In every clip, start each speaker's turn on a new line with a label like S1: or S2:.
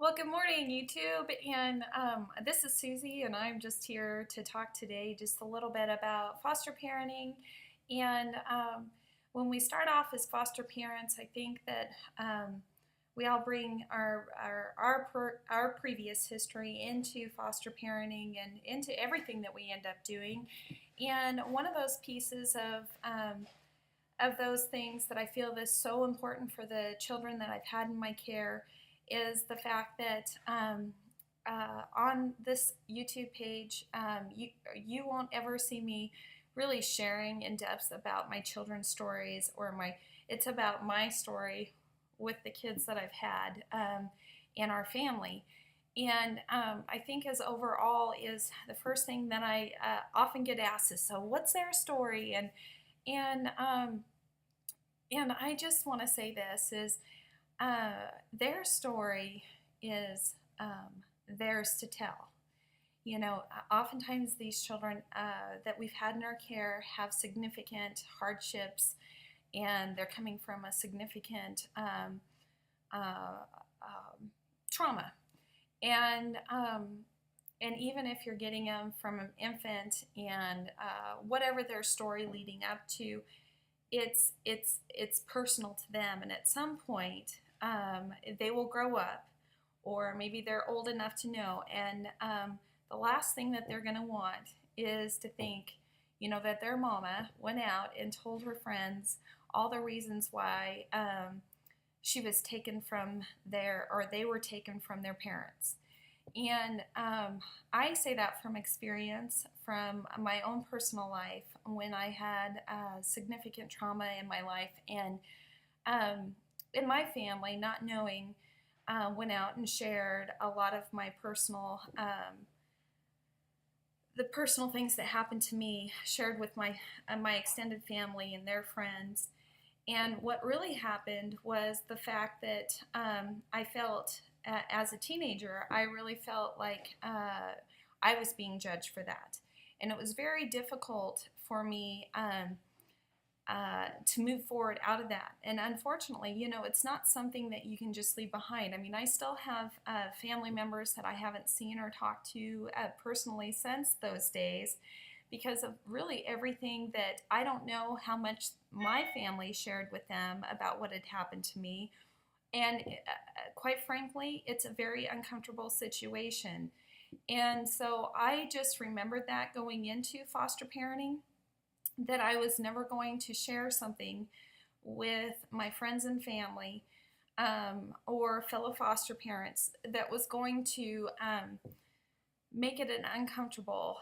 S1: Well, good morning, YouTube. And this is Susie, and I'm just here to talk today just a little bit about foster parenting. And when we start off as foster parents, I think that we all bring our previous history into foster parenting and into everything that we end up doing. And one of those pieces of those things that I feel is so important for the children that I've had in my care is the fact that on this YouTube page, you won't ever see me really sharing in depth about my children's stories or it's about my story with the kids that I've had and our family. And I think as overall is the first thing that I often get asked is, so what's their story? And and I just want to say this is their story is theirs to tell. You know, oftentimes these children that we've had in our care have significant hardships, and they're coming from a significant uh, trauma. And and even if you're getting them from an infant and whatever their story leading up to, it's personal to them, and at some point they will grow up, or maybe they're old enough to know, and the last thing that they're going to want is to think, you know, that their mama went out and told her friends all the reasons why she was taken from or they were taken from their parents. And I say that from experience, from my own personal life, when I had significant trauma in my life. And in my family, not knowing, went out and shared a lot of my the personal things that happened to me, shared with my extended family and their friends. And what really happened was the fact that I felt, as a teenager, I really felt like I was being judged for that. And it was very difficult for me to move forward out of that. And unfortunately, you know, it's not something that you can just leave behind. I mean, I still have family members that I haven't seen or talked to personally since those days, because of really everything that I don't know how much my family shared with them about what had happened to me. And quite frankly, it's a very uncomfortable situation. And so I just remembered that going into foster parenting, that I was never going to share something with my friends and family or fellow foster parents that was going to make it an uncomfortable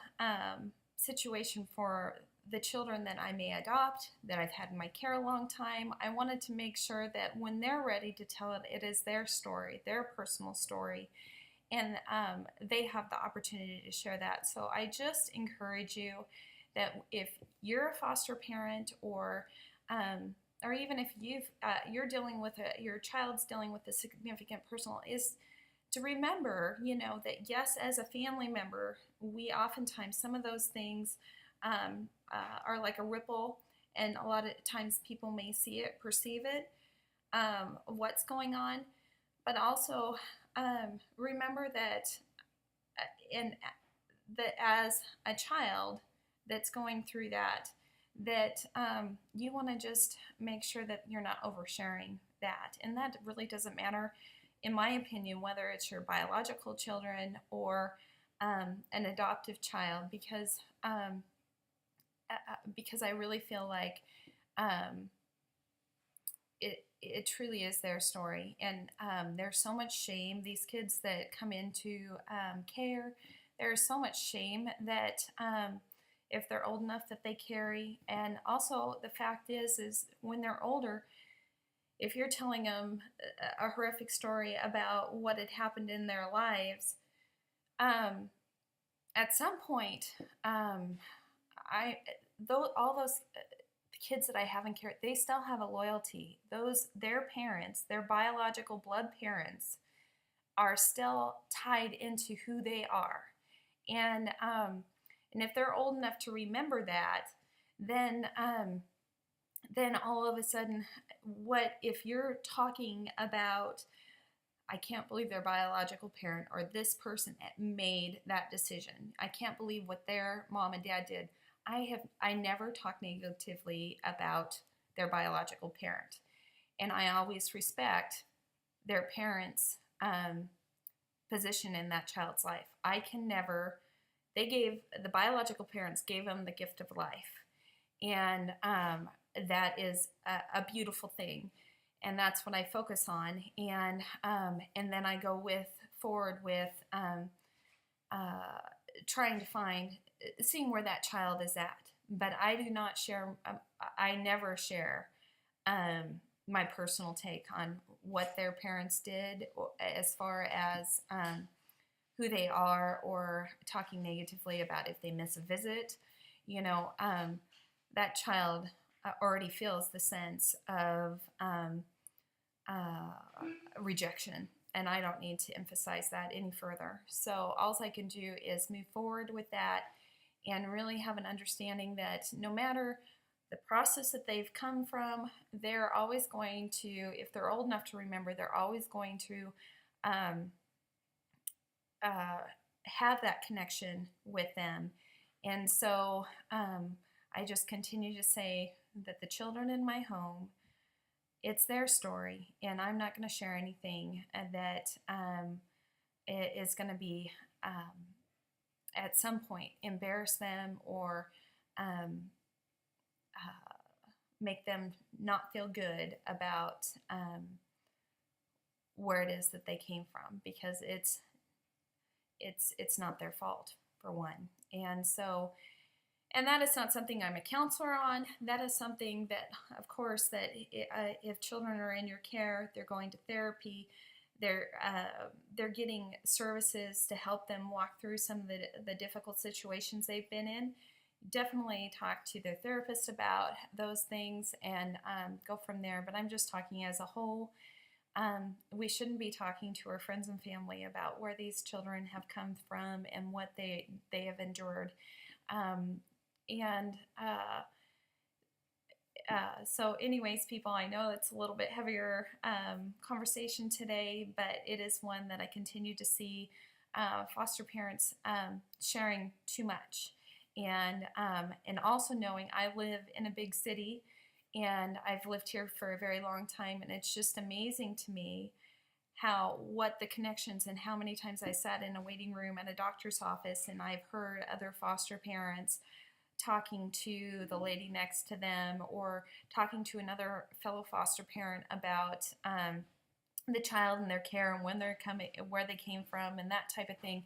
S1: situation for the children that I may adopt, that I've had in my care a long time. I wanted to make sure that when they're ready to tell it, it is their story, their personal story, and they have the opportunity to share that. So I just encourage you that if you're a foster parent, or even if you're dealing with your child's dealing with a significant personal, is to remember, you know, that yes, as a family member, we oftentimes, some of those things are like a ripple, and a lot of times people may see it, perceive it, what's going on, but also remember that in that as a child that's going through that, you want to just make sure that you're not oversharing that. And that really doesn't matter, in my opinion, whether it's your biological children or an adoptive child, because I really feel like it truly is their story. And there's so much shame. These kids that come into care, there's so much shame that if they're old enough that they carry. And also the fact is when they're older, if you're telling them a horrific story about what had happened in their lives, at some point, all those kids that I have in care, they still have a loyalty. Their parents, their biological blood parents, are still tied into who they are. And if they're old enough to remember that, then all of a sudden, what if you're talking about I can't believe their biological parent or this person made that decision. I can't believe what their mom and dad did. I never talk negatively about their biological parent, and I always respect their parents' position in that child's life. I can never. The biological parents gave them the gift of life, and that is a beautiful thing, and that's what I focus on. And then I go forward with trying to find, seeing where that child is at. But I do not share. I never share my personal take on what their parents did as far as who they are, or talking negatively about if they miss a visit. You know, that child already feels the sense of rejection, and I don't need to emphasize that any further. So all I can do is move forward with that and really have an understanding that no matter the process that they've come from, they're always going to, if they're old enough to remember, they're always going to have that connection with them. And so I just continue to say that the children in my home, it's their story, and I'm not going to share anything that is going to be at some point embarrass them or make them not feel good about where it is that they came from, because it's not their fault, for one. And so, and that is not something I'm a counselor on. That is something that, of course, that if children are in your care, they're going to therapy, they're getting services to help them walk through some of the difficult situations they've been in. Definitely talk to their therapist about those things and go from there. But I'm just talking as a whole. We shouldn't be talking to our friends and family about where these children have come from and what they have endured. So anyways, people, I know it's a little bit heavier conversation today, but it is one that I continue to see foster parents sharing too much. And also knowing I live in a big city, and I've lived here for a very long time, and it's just amazing to me what the connections, and how many times I sat in a waiting room at a doctor's office and I've heard other foster parents talking to the lady next to them, or talking to another fellow foster parent about the child and their care and when they're coming, where they came from, and that type of thing.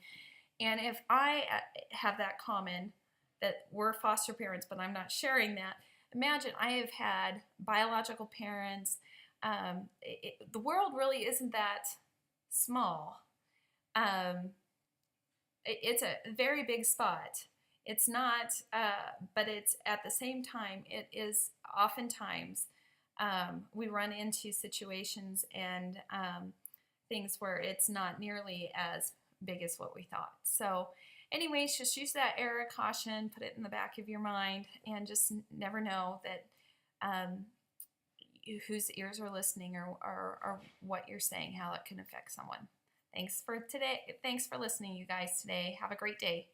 S1: And if I have that common, that we're foster parents, but I'm not sharing that, imagine I have had biological parents. The world really isn't that small. It's a very big spot. It's not, but it's at the same time, it is oftentimes we run into situations and things where it's not nearly as big as what we thought. So anyways, just use that air of caution, put it in the back of your mind, and just never know that whose ears are listening, or what you're saying, how it can affect someone. Thanks for today. Thanks for listening, you guys, today. Have a great day.